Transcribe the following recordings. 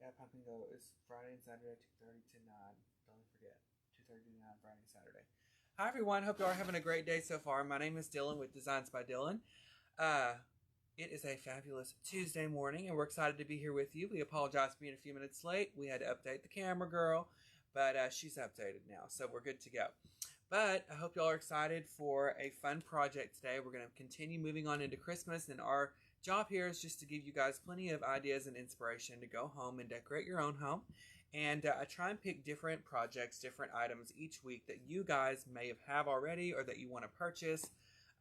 at Pumpkin Go is Friday and Saturday, 2:30 to 9. Don't forget, 2:30 to 9, Friday and Saturday. Hi, everyone. Hope you are having a great day so far. My name is Dylan with Designs by Dylan. Uh, it is a fabulous Tuesday morning, and we're excited to be here with you. We apologize for being a few minutes late. We had to update the camera girl, but she's updated now, so we're good to go. But I hope y'all are excited for a fun project today. We're going to continue moving on into Christmas, and our job here is just to give you guys plenty of ideas and inspiration to go home and decorate your own home. And I try and pick different projects, different items each week that you guys may have already or that you want to purchase.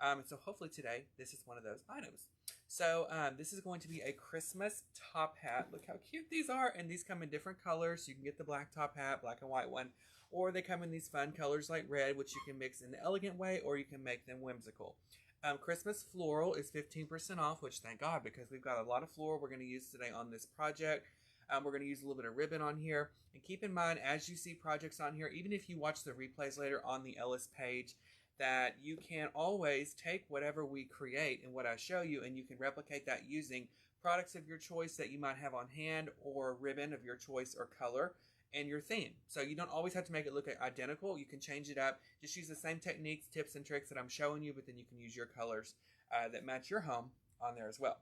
And so hopefully today, this is one of those items. So this is going to be a Christmas top hat. Look how cute these are. And these come in different colors. You can get the black top hat, black and white one. Or they come in these fun colors like red, which you can mix in the elegant way, or you can make them whimsical. Christmas floral is 15% off, which thank God, because we've got a lot of floral we're going to use today on this project. We're going to use a little bit of ribbon on here. And keep in mind, as you see projects on here, even if you watch the replays later on the Ellis page, that you can always take whatever we create and what I show you, and you can replicate that using products of your choice that you might have on hand, or ribbon of your choice or color, and your theme. So you don't always have to make it look identical. You can change it up. Just use the same techniques, tips, and tricks that I'm showing you, but then you can use your colors that match your home on there as well.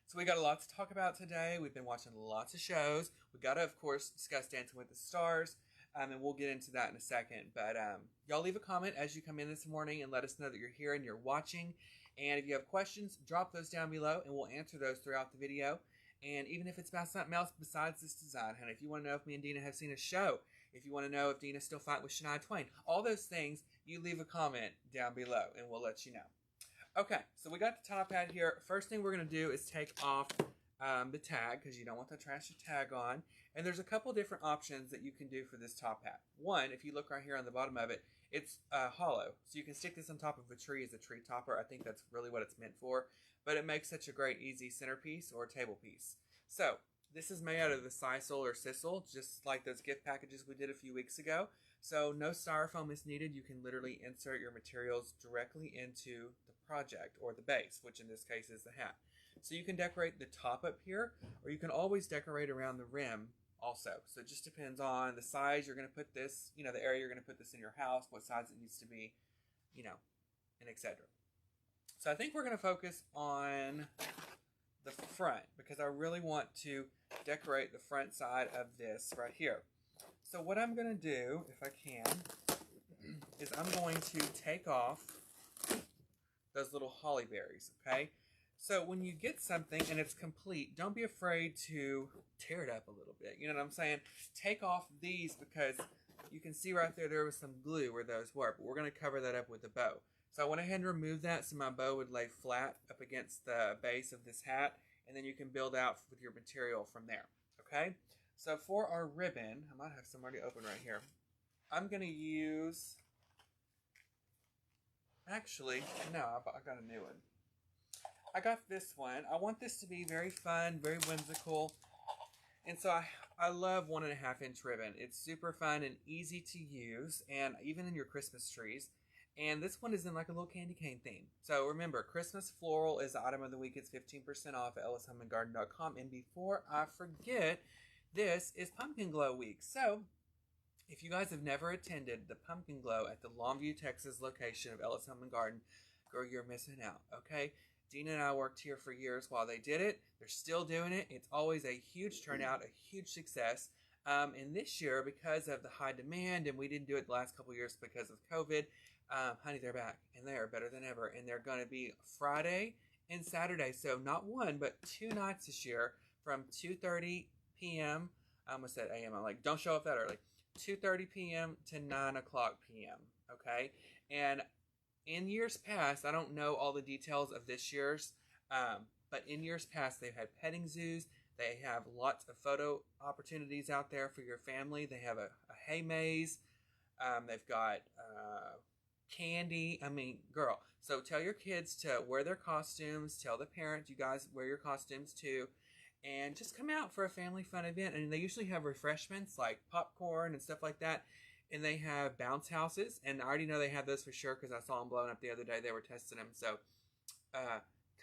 So we got a lot to talk about today. We've been watching lots of shows. We got to, of course, discuss Dancing with the Stars, and we'll get into that in a second. But y'all leave a comment as you come in this morning and let us know that you're here and you're watching. And if you have questions, drop those down below, and we'll answer those throughout the video. And even if it's about something else besides this design, honey, if you want to know if me and Dina have seen a show, if you want to know if Dina's still fighting with Shania Twain, all those things, you leave a comment down below, and we'll let you know. Okay, so we got the top hat here. First thing we're going to do is take off the tag, because you don't want to trash your tag on. And there's a couple different options that you can do for this top hat. One, if you look right here on the bottom of it, it's hollow. So you can stick this on top of a tree as a tree topper. I think that's really what it's meant for. But it makes such a great easy centerpiece or table piece. So this is made out of the sisal or sisal, just like those gift packages we did a few weeks ago. So no styrofoam is needed. You can literally insert your materials directly into the project, or the base, which in this case is the hat. So you can decorate the top up here, or you can always decorate around the rim also. So it just depends on the size you're going to put this, the area you're going to put this in your house, what size it needs to be, and etc. So I think we're going to focus on the front, because I really want to decorate the front side of this right here. So what I'm going to do, if I can, is I'm going to take off those little holly berries, okay? So when you get something and it's complete, don't be afraid to tear it up a little bit. You know what I'm saying? Take off these, because you can see right there was some glue where those were, but we're going to cover that up with a bow. So I went ahead and removed that so my bow would lay flat up against the base of this hat, and then you can build out with your material from there, okay? So for our ribbon, I might have some already open right here. I'm going to use, actually, no, I got a new one. I got this one. I want this to be very fun, very whimsical. And so I love 1.5 inch ribbon. It's super fun and easy to use, and even in your Christmas trees. And this one is in like a little candy cane theme. So remember, Christmas floral is the item of the week. It's 15% off at ellishomeandgarden.com. And before I forget, this is Pumpkin Glow Week. So if you guys have never attended the Pumpkin Glow at the Longview, Texas location of Ellis Home and Garden, girl, you're missing out, okay? Dina and I worked here for years while they did it. They're still doing it. It's always a huge turnout, a huge success. And this year, because of the high demand, and we didn't do it the last couple of years because of COVID, honey, they're back, and they are better than ever. And they're going to be Friday and Saturday. So not one, but 2 nights this year from 2:30 p.m. I almost said a.m. I'm like, don't show up that early. 2:30 p.m. to 9 o'clock p.m. Okay? And in years past, I don't know all the details of this year's, but in years past, they've had petting zoos. They have lots of photo opportunities out there for your family. They have a hay maze. They've got candy. I mean, girl. So tell your kids to wear their costumes. Tell the parents, you guys wear your costumes too. And just come out for a family fun event. And they usually have refreshments like popcorn and stuff like that. And they have bounce houses. And I already know they have those for sure because I saw them blowing up the other day. They were testing them. So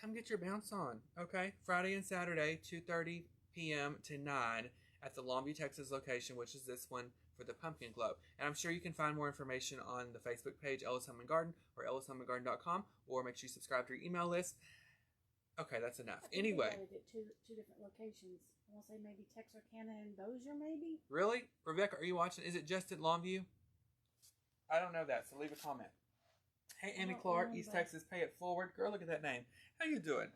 come get your bounce on. Okay? Friday and Saturday, 2:30 p.m. to 9 at the Longview, Texas location, which is this one for the pumpkin glow. And I'm sure you can find more information on the Facebook page, Ella's Home and Garden, or ellishomeandgarden.com, or make sure you subscribe to your email list. Okay, that's enough. Anyway. They did two different locations. I want to say maybe Texarkana and Bossier, maybe? Really? Rebecca, are you watching? Is it just at Longview? I don't know that, so leave a comment. Hey, Amy Clark, East Texas, pay it forward. Girl, look at that name. How you doing?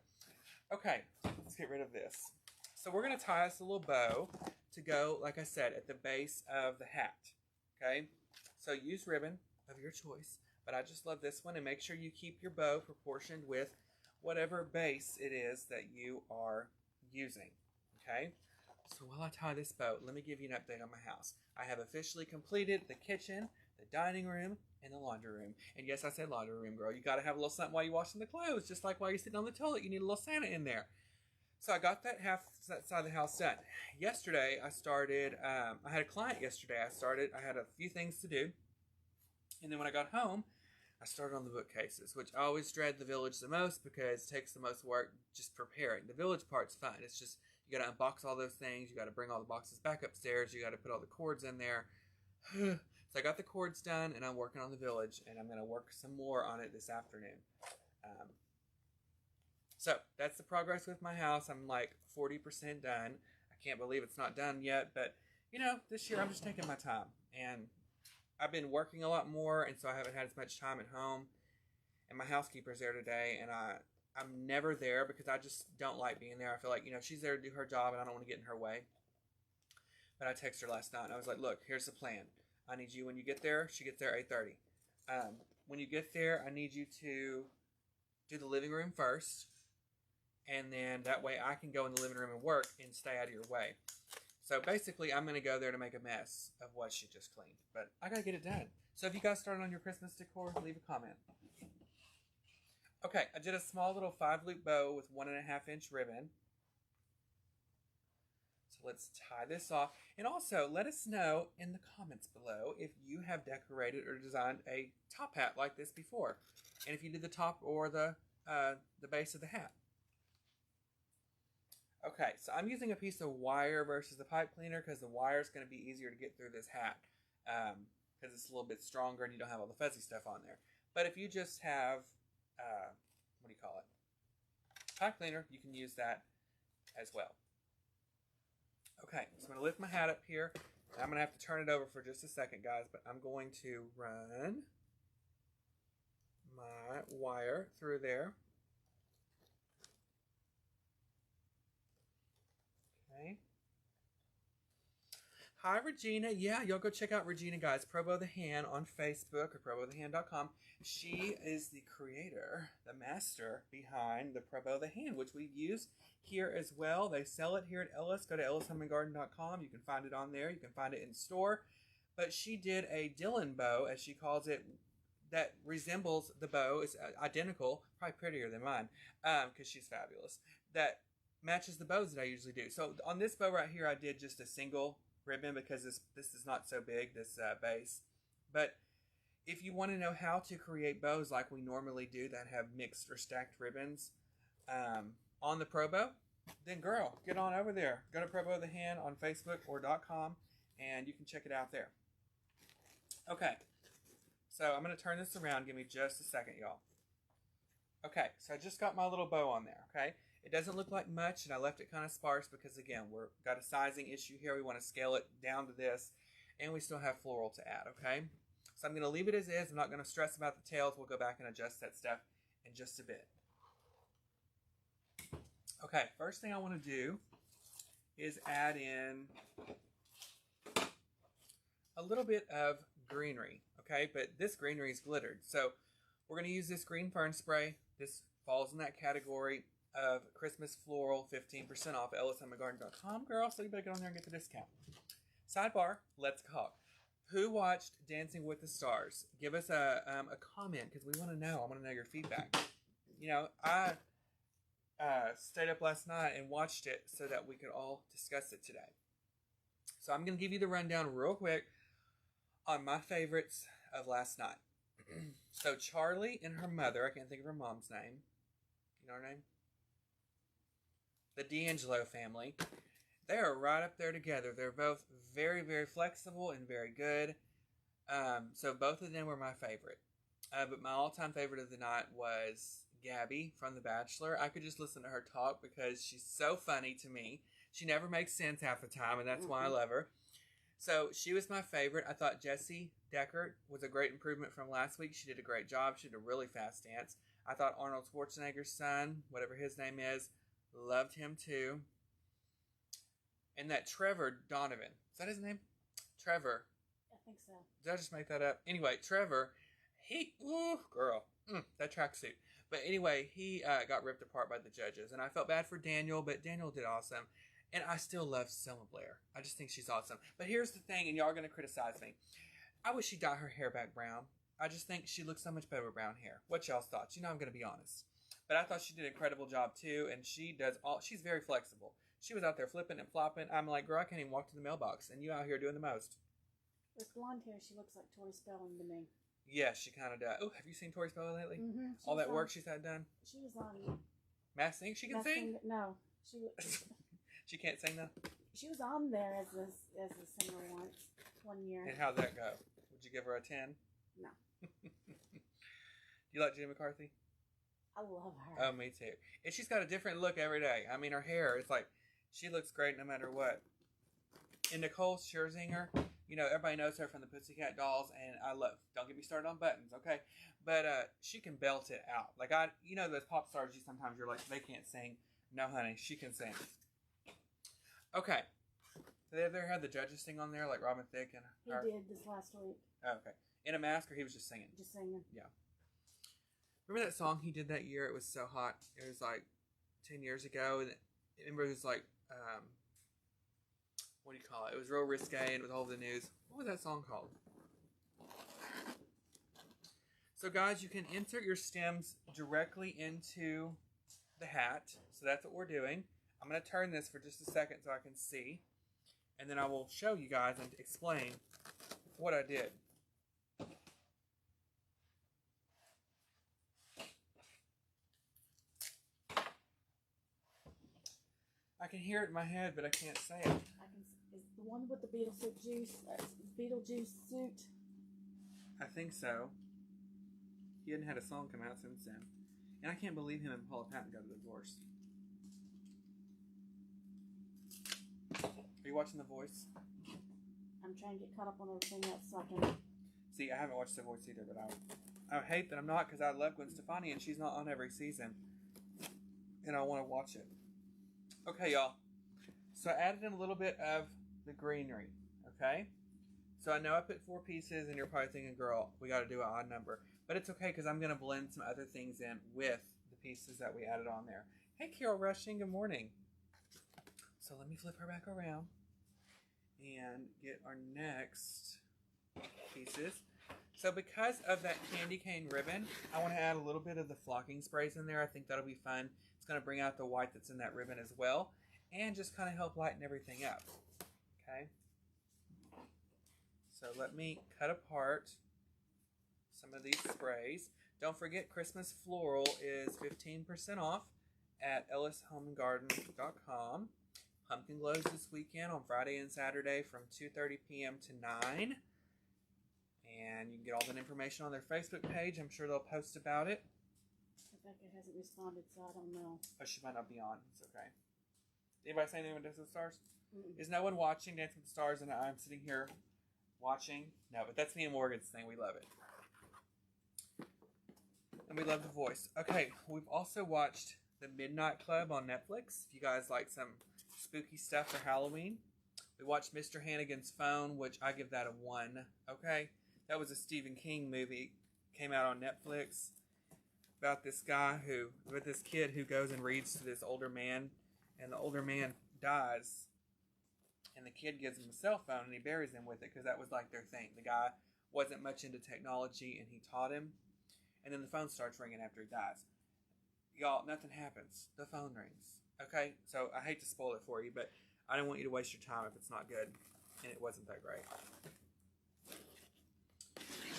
Okay, let's get rid of this. So we're going to tie us a little bow to go, like I said, at the base of the hat. Okay? So use ribbon of your choice, but I just love this one. And make sure you keep your bow proportioned with whatever base it is that you are using. Okay? So while I tie this bow, let me give you an update on my house. I have officially completed the kitchen, the dining room, and the laundry room. And yes, I said laundry room, girl. You got to have a little something while you're washing the clothes. Just like while you're sitting on the toilet, you need a little Santa in there. So I got that side of the house done. Yesterday, I started, I had a client yesterday. I had a few things to do. And then when I got home, I started on the bookcases, which I always dread the village the most because it takes the most work just preparing. The village part's fun. It's just, you got to unbox all those things. You got to bring all the boxes back upstairs. You got to put all the cords in there. So I got the cords done, and I'm working on the village, and I'm going to work some more on it this afternoon. So that's the progress with my house. I'm like 40% done. I can't believe it's not done yet, but you know, this year I'm just taking my time, and I've been working a lot more, and so I haven't had as much time at home. And my housekeeper's there today, and I'm never there because I just don't like being there. I feel like, you know, she's there to do her job, and I don't want to get in her way. But I texted her last night, and I was like, look, here's the plan. I need you when you get there. She gets there at 8:30. When you get there, I need you to do the living room first. And then that way I can go in the living room and work and stay out of your way. So basically, I'm going to go there to make a mess of what she just cleaned. But I got to get it done. So if you guys started on your Christmas decor, leave a comment. Okay, I did a small little 5-loop bow with 1.5-inch ribbon. So let's tie this off. And also, let us know in the comments below if you have decorated or designed a top hat like this before. And if you did the top or the base of the hat. Okay, so I'm using a piece of wire versus the pipe cleaner because the wire is going to be easier to get through this hat because it's a little bit stronger and you don't have all the fuzzy stuff on there. But if you just have, what do you call it? Pipe cleaner, you can use that as well. Okay, so I'm going to lift my hat up here. I'm going to have to turn it over for just a second, guys, but I'm going to run my wire through there. Okay. Hi, Regina. Yeah, y'all go check out Regina, guys. Probo the Hand on Facebook or probothehand.com. She is the creator, the master behind the Probo the Hand, which we've used here as well. They sell it here at Ellis. Go to ellishomeandgarden.com. You can find it on there. You can find it in store. But she did a Dylan bow, as she calls it, that resembles the bow. It's identical, probably prettier than mine, because she's fabulous. That matches the bows that I usually do. So on this bow right here, I did just a single ribbon because this is not so big, this base. But if you want to know how to create bows like we normally do that have mixed or stacked ribbons on the Probo, then girl, get on over there. Go to Probo the Hand on Facebook or .com and you can check it out there. Okay, so I'm going to turn this around. Give me just a second, y'all. Okay, so I just got my little bow on there, okay? It doesn't look like much, and I left it kind of sparse because, again, we've got a sizing issue here. We want to scale it down to this, and we still have floral to add, okay? So I'm going to leave it as is. I'm not going to stress about the tails. We'll go back and adjust that stuff in just a bit. Okay, first thing I want to do is add in a little bit of greenery, okay? But this greenery is glittered, so we're going to use this green fern spray. This falls in that category of Christmas floral, 15% off at ellishomeandgarden.com, girl, so you better get on there and get the discount. Sidebar, let's talk. Who watched Dancing with the Stars? Give us a comment because we want to know. I want to know your feedback. You know, I stayed up last night and watched it so that we could all discuss it today. So I'm going to give you the rundown real quick on my favorites of last night. So Charlie and her mother, I can't think of her mom's name. You know her name? The D'Angelo family. They are right up there together. They're both very, very flexible and very good. So both of them were my favorite. But my all-time favorite of the night was Gabby from The Bachelor. I could just listen to her talk because she's so funny to me. She never makes sense half the time, and that's why I love her. So she was my favorite. I thought Jessie Deckard was a great improvement from last week. She did a great job. She did a really fast dance. I thought Arnold Schwarzenegger's son, whatever his name is, loved him too. And that Trevor Donovan, is that his name? Trevor. I think so. Did I just make that up? Anyway, Trevor, that tracksuit. But anyway, he got ripped apart by the judges. And I felt bad for Daniel, but Daniel did awesome. And I still love Selma Blair. I just think she's awesome. But here's the thing, and y'all are going to criticize me. I wish she'd dye her hair back brown. I just think she looks so much better with brown hair. What y'all's thoughts? You know I'm going to be honest. But I thought she did an incredible job too, and she's very flexible. She was out there flipping and flopping. I'm like, girl, I can't even walk to the mailbox, and you out here doing the most. With blonde hair, she looks like Tori Spelling to me. Yeah, she kind of does. Oh, have you seen Tori Spelling lately? Mm-hmm. All that work she's had done? She was on... Masked Singer? She can sing? No. She can't sing though? She was on there as a singer one year. And how'd that go? Would you give her a 10? No. You like Jenny McCarthy? I love her. Oh, me too. And she's got a different look every day. I mean, her hair, it's like, she looks great no matter what. And Nicole Scherzinger, you know, everybody knows her from the Pussycat Dolls, and don't get me started on buttons, okay? But she can belt it out. Like, those pop stars, sometimes you're like, they can't sing. No, honey, she can sing. Okay. Did they ever have the judges sing on there, like Robin Thicke and her? He did this last week. Oh, okay. In a mask, or he was just singing? Just singing. Yeah. Remember that song he did that year? It was so hot. It was like 10 years ago. And remember, it was like, what do you call it? It was real risque and it was all over the news. What was that song called? So, guys, you can insert your stems directly into the hat. So that's what we're doing. I'm going to turn this for just a second so I can see. And then I will show you guys and explain what I did. I can hear it in my head, but I can't say it. Is the one with the Beetlejuice suit? I think so. He hadn't had a song come out since then. And I can't believe him and Paula Patton got a divorce. Are you watching The Voice? I'm trying to get caught up on everything else so I can... See, I haven't watched The Voice either, but I hate that I'm not, because I love Gwen Stefani and she's not on every season. And I want to watch it. Okay, y'all. So I added in a little bit of the greenery, okay? So I know I put 4 pieces, and you're probably thinking, girl, we got to do an odd number. But it's okay, because I'm going to blend some other things in with the pieces that we added on there. Hey, Carol Rushing, good morning. So let me flip her back around and get our next pieces. So because of that candy cane ribbon, I want to add a little bit of the flocking sprays in there. I think that'll be fun. It's going to bring out the white that's in that ribbon as well, and just kind of help lighten everything up. Okay. So let me cut apart some of these sprays. Don't forget, Christmas Floral is 15% off at ellishomeandgarden.com. Pumpkin glows this weekend on Friday and Saturday from 2:30 p.m. to 9. And you can get all that information on their Facebook page. I'm sure they'll post about it. Rebecca hasn't responded, so I don't know. Oh, she might not be on. It's okay. Anybody say anything with Dance with the Stars? Mm-mm. Is no one watching Dance with the Stars and I'm sitting here watching? No, but that's me and Morgan's thing. We love it. And we love The Voice. Okay, we've also watched The Midnight Club on Netflix. If you guys like some spooky stuff for Halloween. We watched Mr. Hannigan's Phone, which I give that a 1. Okay? That was a Stephen King movie. Came out on Netflix. About this kid who goes and reads to this older man. And the older man dies. And the kid gives him a cell phone and he buries him with it because that was like their thing. The guy wasn't much into technology and he taught him. And then the phone starts ringing after he dies. Y'all, nothing happens. The phone rings. Okay? So I hate to spoil it for you, but I don't want you to waste your time if it's not good. And it wasn't that great.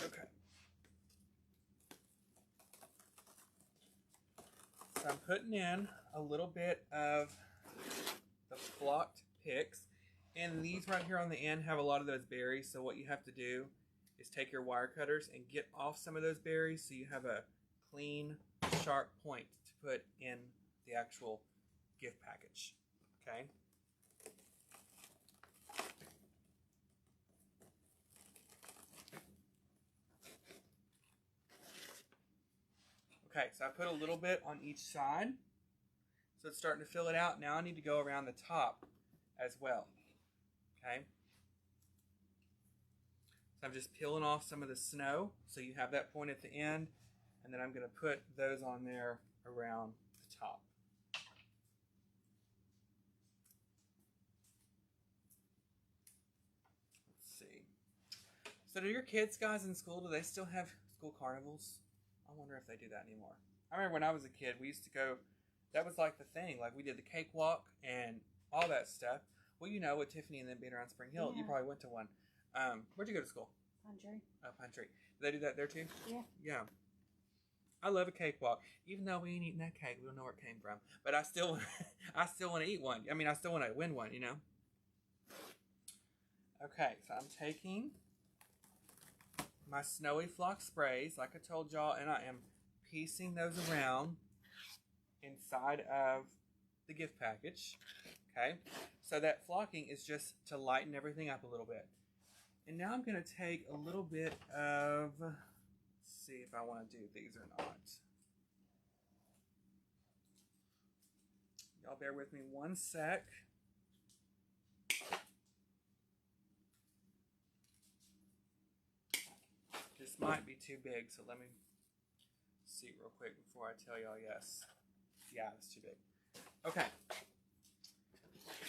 Okay. So I'm putting in a little bit of the flocked picks. And these right here on the end have a lot of those berries. So what you have to do is take your wire cutters and get off some of those berries so you have a clean, sharp point to put in the actual gift package. Okay? Okay, so I put a little bit on each side. So it's starting to fill it out. Now I need to go around the top as well. Okay? So I'm just peeling off some of the snow so you have that point at the end. And then I'm going to put those on there around the top. Let's see. So do your kids, guys, in school, do they still have school carnivals? I wonder if they do that anymore. I remember when I was a kid, we used to go, that was like the thing. Like we did the cakewalk and all that stuff. Well, you know, with Tiffany and them being around Spring Hill, you probably went to one. Where'd you go to school? Pine Tree. Oh, Pine Tree. Do they do that there too? Yeah. Yeah. I love a cakewalk. Even though we ain't eating that cake, we don't know where it came from. But I still want to eat one. I mean, I still want to win one, you know? Okay, so I'm taking my Snowy Flock sprays, like I told y'all, and I am piecing those around inside of the gift package. Okay, so that flocking is just to lighten everything up a little bit. And now I'm going to take a little bit of, let's see if I want to do these or not. Y'all bear with me one sec. This might be too big, so let me see real quick before I tell y'all yes. Yeah, it's too big. Okay.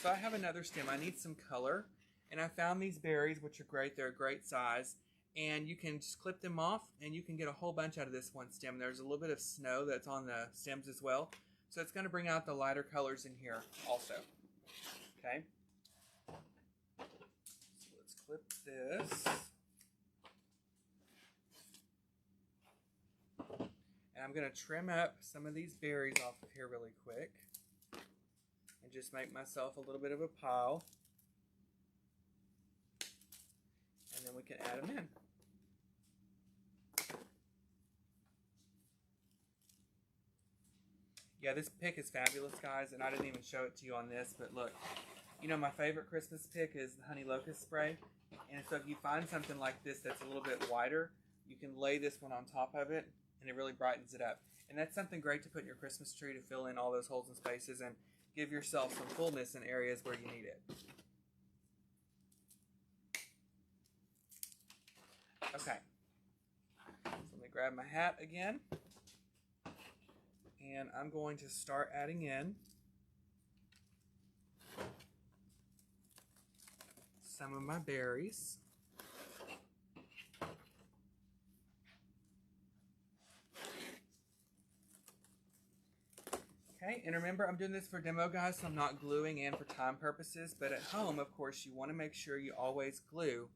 So I have another stem. I need some color. And I found these berries, which are great. They're a great size. And you can just clip them off, and you can get a whole bunch out of this one stem. There's a little bit of snow that's on the stems as well. So it's going to bring out the lighter colors in here also. Okay. So let's clip this. And I'm going to trim up some of these berries off of here really quick. And just make myself a little bit of a pile. And then we can add them in. Yeah, this pick is fabulous, guys, and I didn't even show it to you on this, but look. You know, my favorite Christmas pick is the honey locust spray. And so if you find something like this that's a little bit wider, you can lay this one on top of it, and it really brightens it up. And that's something great to put in your Christmas tree to fill in all those holes and spaces and give yourself some fullness in areas where you need it. Okay, so let me grab my hat again, and I'm going to start adding in some of my berries. Okay, and remember, I'm doing this for demo, guys, so I'm not gluing and for time purposes, but at home, of course, you want to make sure you always glue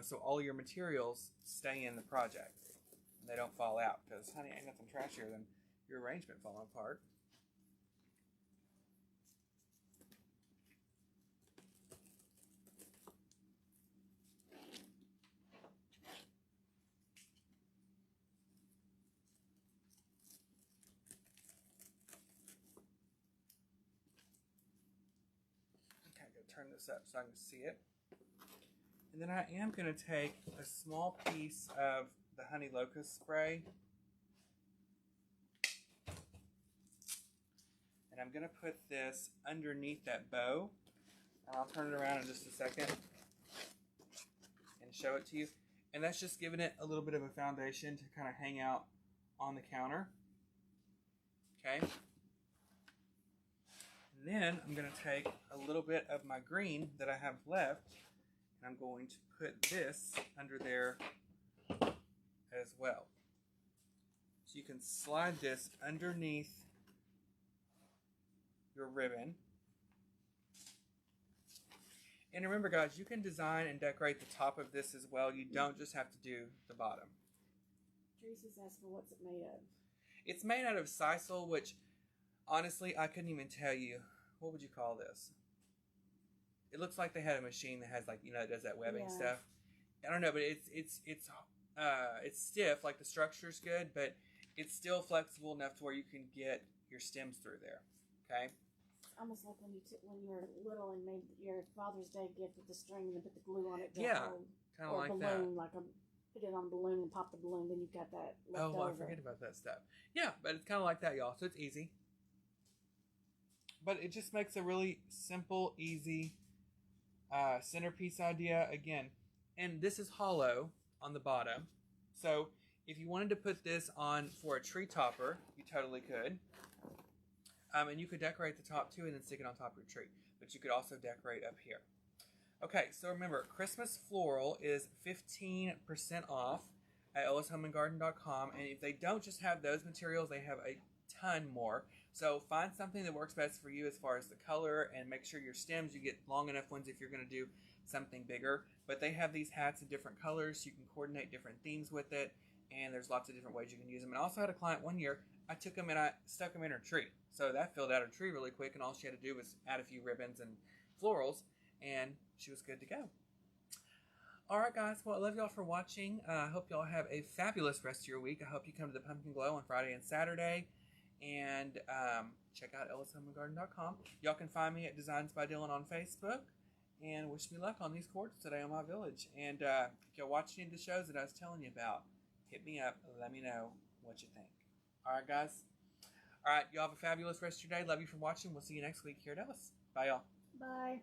so all your materials stay in the project and they don't fall out, because, honey, ain't nothing trashier than your arrangement falling apart. Okay, I'm going to turn this up so I can see it. And then I am going to take a small piece of the honey locust spray, and I'm going to put this underneath that bow, and I'll turn it around in just a second and show it to you. And that's just giving it a little bit of a foundation to kind of hang out on the counter. Okay. And then I'm going to take a little bit of my green that I have left, and I'm going to put this under there as well. So you can slide this underneath your ribbon. And remember, guys, you can design and decorate the top of this as well. You don't just have to do the bottom. Teresa's asking, what's it made of? It's made out of sisal, which, honestly, I couldn't even tell you. What would you call this? it looks like they had a machine that has, like, you know, that does that webbing Yeah. stuff. I don't know, but it's stiff. Like, the structure's good, but it's still flexible enough to where you can get your stems through there. Okay. It's almost like when you were little and made your Father's Day gift with the string and then put the glue on it to Yeah, hold. kind of Or like a that. balloon, put it on a balloon and pop the balloon, then you've got that left Oh, over. I forget about that stuff. Yeah, but it's kind of like that, y'all. So it's easy. But it just makes a really simple, easy centerpiece idea again. And this is hollow on the bottom. So if you wanted to put this on for a tree topper, you totally could. And you could decorate the top too and then stick it on top of your tree. But you could also decorate up here. Okay, so remember, Christmas Floral is 15% off at ellishomeandgarden.com. And if they don't just have those materials, they have a ton more. So find something that works best for you as far as the color, and make sure your stems, you get long enough ones if you're going to do something bigger. But they have these hats in different colors. You can coordinate different themes with it, and there's lots of different ways you can use them. And I also had a client one year, I took them and I stuck them in her tree. So that filled out her tree really quick, and all she had to do was add a few ribbons and florals, and she was good to go. Alright guys, well I love y'all for watching. I hope y'all have a fabulous rest of your week. I hope you come to the Pumpkin Glow on Friday and Saturday. And check out ellishomeandgarden.com. Y'all can find me at Designs by Dylan on Facebook. And wish me luck on these cords today on my village. And if y'all watch any of the shows that I was telling you about, hit me up. Let me know what you think. Alright guys. Alright, y'all have a fabulous rest of your day. Love you for watching. We'll see you next week here at Ellis. Bye y'all. Bye.